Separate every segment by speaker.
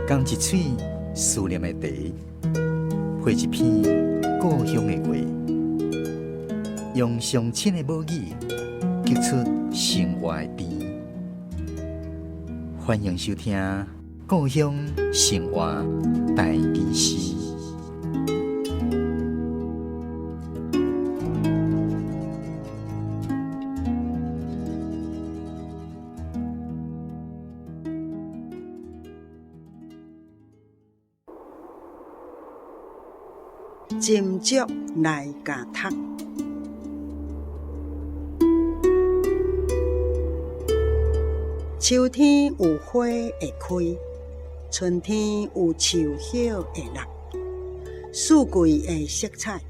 Speaker 1: 讲一嘴思念的茶，配一片故乡的话，用上亲的母语激出生活的甜。欢迎收听《故乡生活大故事》。
Speaker 2: 斟酌来家读，秋天有花会开，春天有树叶会落，四季的色彩，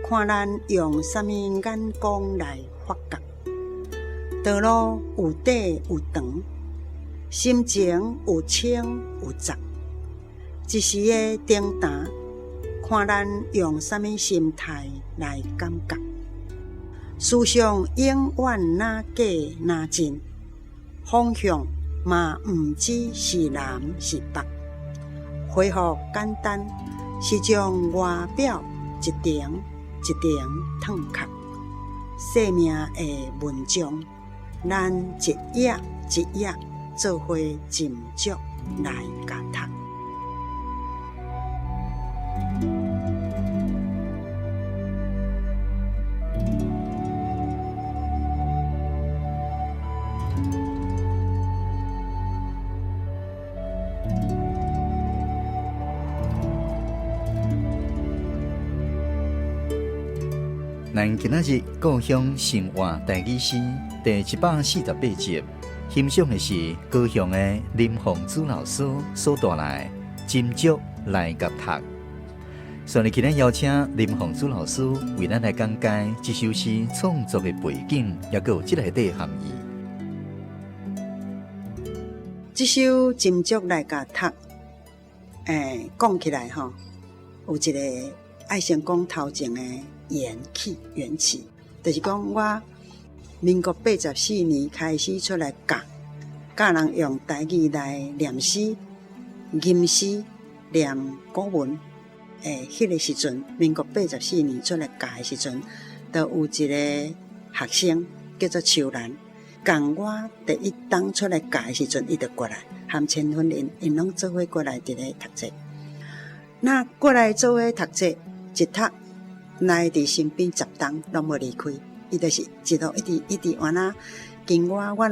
Speaker 2: 看咱用什么眼光来发觉。道路有短有长，心情有清有杂，一时的重淡，看咱用什么心态来感觉。思想永远哪假哪真，方向嘛毋只是南是北。回复简单，是将外表一点一点褪壳。生命的文章，咱一页一页做伙斟酌来家读。
Speaker 1: 咱今仔日故乡生活大故事第148集，欣赏的是高雄的林凤珠老师所带来斟酌来家读。所以今日邀请林凤珠老师为咱来讲解这首诗创作的背景，也有这内底含义。
Speaker 2: 这首斟酌来家读，讲起来有一个爱先讲头前的缘起，就是讲我民国84年开始出来教人用台语来念诗、吟诗、念古文。迄个时阵，民国84年出来教的时阵，就有一个学生叫做秋兰，共我第一当出来教的时阵，伊就过来，含千婚因拢做伙过来伫咧读册。那过来做伙读册，一读来伫身边10冬拢无离开，伊就是一路一直完啦。跟我若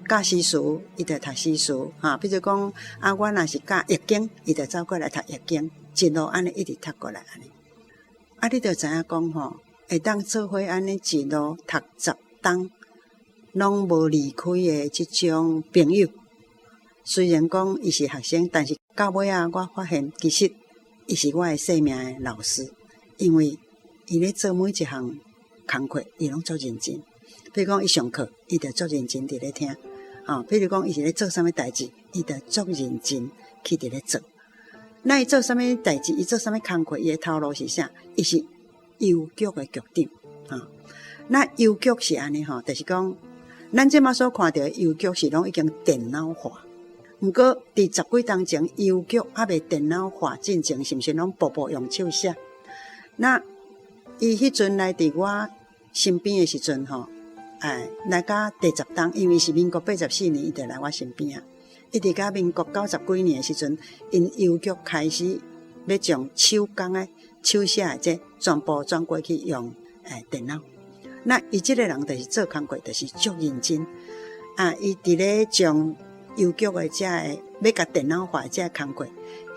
Speaker 2: 教诗词，伊就读诗词比如讲我若是教易经，伊就走过来读易经，一路安尼一直读过来安尼。你就知影讲会当做伙安尼一路读10冬，拢无离开的即种朋友。虽然讲伊是学生，但是到尾我发现其实伊是我的生命的老师，因为伊咧做每一项工课，伊拢足认真。比如讲，伊上课，伊就足认真伫咧听。比如讲，伊是咧做啥物代志，伊就足认真去伫咧做。那伊做啥物代志，伊做啥物工课，伊的头路是啥？伊是邮局的局长。那邮局是安尼就是讲，咱即马所看到的邮局是拢已经电脑化。毋过，伫10几年前，邮局还未电脑化进前，是毋是拢步步用手写？那伊迄阵来伫我身边的时阵来到第10冬，因为是民国84年，伊就来我身边一直到民国90几年的时阵，因邮局开始要将手工的手写的这全部转过去用电脑。那伊即个人就是做工课，就是足认真伊伫咧将邮局的这要甲电脑化这工课，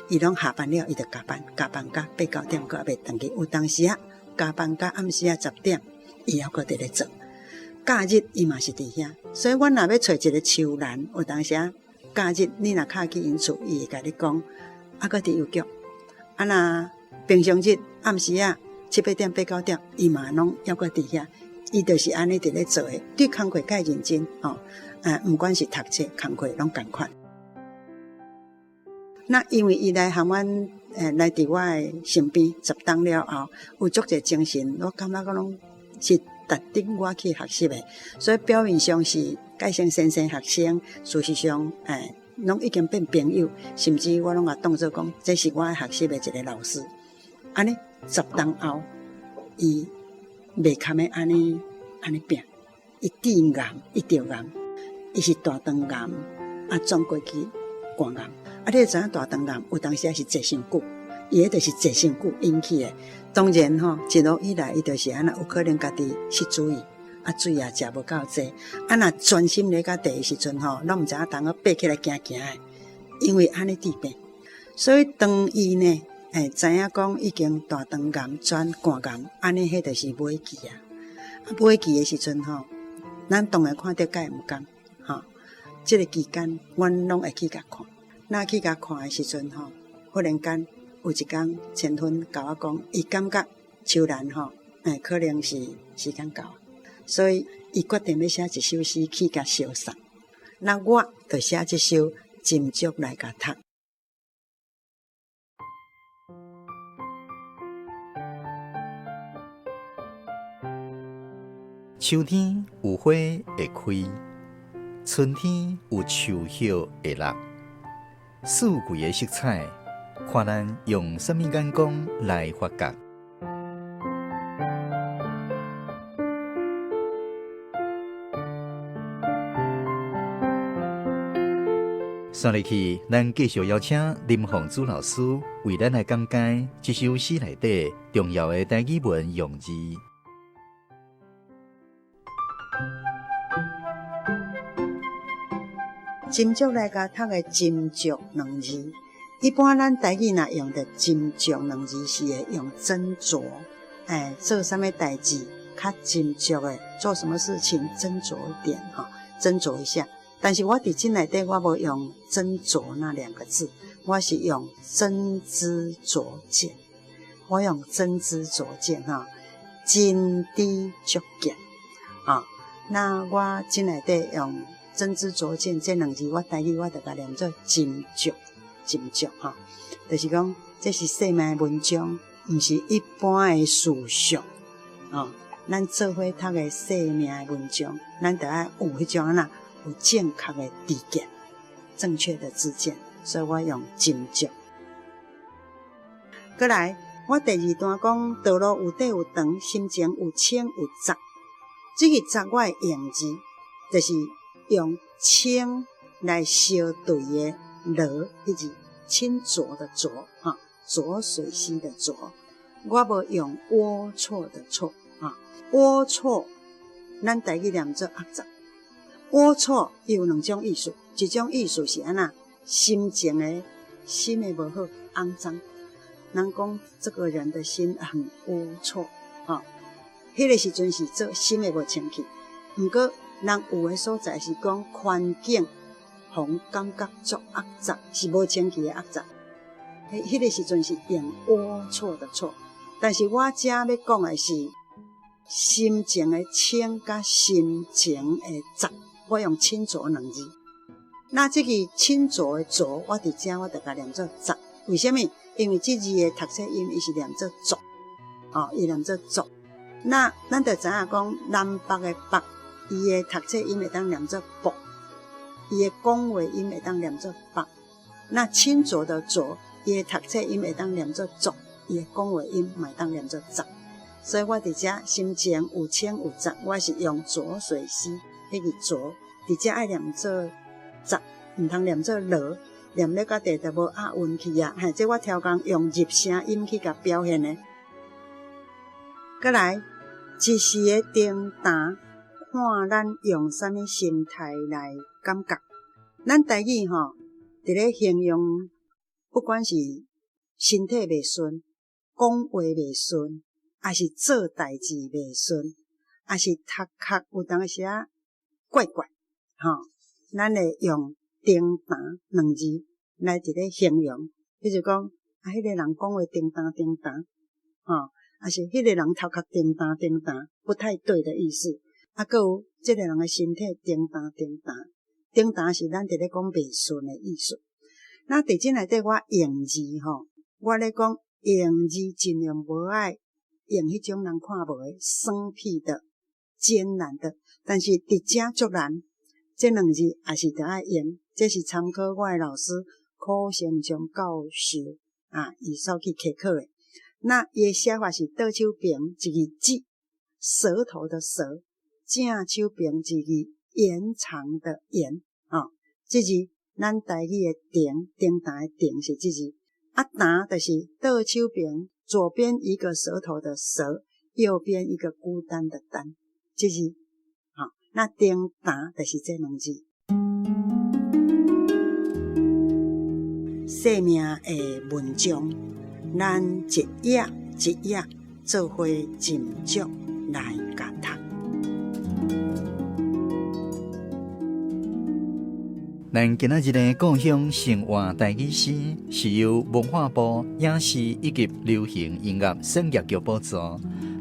Speaker 2: 伊拢下班了，伊就加班到8、9点，还袂回去。有当时加班到暗时10点，伊还佫伫咧做。假日伊嘛是伫遐，所以阮若要找一个秋兰，有当时假日你若敲去因厝，伊会甲你讲，佫伫邮局。若平常日暗时7、8点、8、9点，伊嘛拢还佫伫遐。伊就是安尼伫咧做诶，对工课介认真毋管是读册、工课拢共款。那因为伊来含阮来伫我诶身边10冬了后，有足侪精神，我感觉我拢是值得我去学习诶。所以表面上是介生先生学生，事实上拢已经变朋友，甚至我拢甲当作讲，这是我学习的一个老师。安尼10当后，伊袂堪的安尼拼，伊治癌，伊着癌，伊是大肠癌，转过去肝癌。你会知影大肠癌有当时是坐伤久，伊迄就是坐伤久引起的。当然一路以来，伊就是安那有可能家己失注意。水也食无够济，若专心咧甲第一时阵拢毋知影当个爬起来行行的，因为安尼治病。所以当伊呢，知影讲已经大肠癌转肝癌，安尼迄就是尾期啊。尾期的时阵咱当然看到甲毋甘即个期间，阮拢会去甲看。那去甲看的时阵忽然间有一天，千芬甲我讲，伊感觉秋兰可能是时间到。所以，伊决定要写一首诗去甲烧送。那我就写这首《斟酌来甲读》。
Speaker 1: 秋天有花会开，春天有树叶会落。四季的色彩，看咱用什么眼光来发觉。接下去，咱继续邀请林凤珠老师为咱来讲解这首诗内底重要的台语文用字。
Speaker 2: 斟酌来甲读的斟酌2字，一般咱台语若用的斟酌2字是会用斟酌，做什么代志较斟酌的，做什么事情斟酌一点斟酌一下。但是我伫经内底我无用斟酌那2个字，我是用真知灼见，我用真知灼见真知灼见那我经内底用真知灼见这2字，我台语我就甲念做斟酌，就是讲这是细密的文章，毋是一般的事俗咱做伙读的细密的文章，咱就要有迄种有正确的知见，正确的知见，所以我用斟酌。过来，我第2段讲道路有短有长，心情有清有杂。这个杂我的用字，就是用清来相对的罗，迄字清浊的浊浊水溪的浊。我无用龌龊的龊龌龊，咱台语念做恶杂。龌龊有2种意思，一种意思是安那心情的心的无好肮脏，人讲这个人的心很龌龊迄个时阵是做心的无清气。毋过人有的所在是讲环境互感觉足恶杂，是无清气的恶杂。迄个时阵是用龌龊的龊，但是我遮要讲的是心情的清甲心情的杂。我用清浊2字，那这个清浊的浊，我伫遮我就甲念做杂。为什么？因为这字的读写音伊是念做浊，伊念做浊。那咱就知影讲南北的北，伊的读写音会当念做北，伊的讲话音会当念做北。那清浊的浊，伊的读写音会当念做浊，伊的讲话音嘛会当念做杂。所以我伫遮心情有清有杂，我是用浊水溪。迄个浊，伫遮爱念做杂，毋通念做罗，念咧到底就无押韵去啊！这我超工用入声音去甲表现的。过来，一时的重担，看咱用啥物心态来感觉。咱台语伫咧形容，不管是身体袂顺、讲话袂顺，还是做代志袂顺，还是读壳有当时啊。怪怪咱会用重担2字来一个形容，比如讲迄个人讲话重担还是迄个人头壳重担，不太对的意思。还有这个人的身体重担是咱伫咧讲袂顺的意思。那伫这内底我用字我咧讲用字尽量无爱用迄种人看无的生僻的、艰难的。但是伫遮足难，这2字也是得爱用这是参考我的老师柯成章教授伊所去刻考的。那伊的写法是倒手边一个字，舌头的舌，正手边一个延长的延这字咱台语的亭，亭台的亭是这字，谈就是倒手边左边一个舌头的舌，右边一个孤单的单，这字那亭谈就是这两字。生命的文章，咱一页一页做伙斟酌来教读。
Speaker 1: 咱今仔日的故乡生活台语诗是由文化部影视以及流行音乐产业局补助，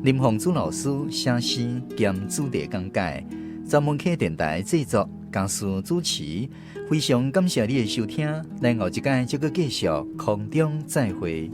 Speaker 1: 林凤珠老师写诗兼主题讲解，专门客电台制作，家属主持。非常感谢你的收听，咱后一届再继续空中再会。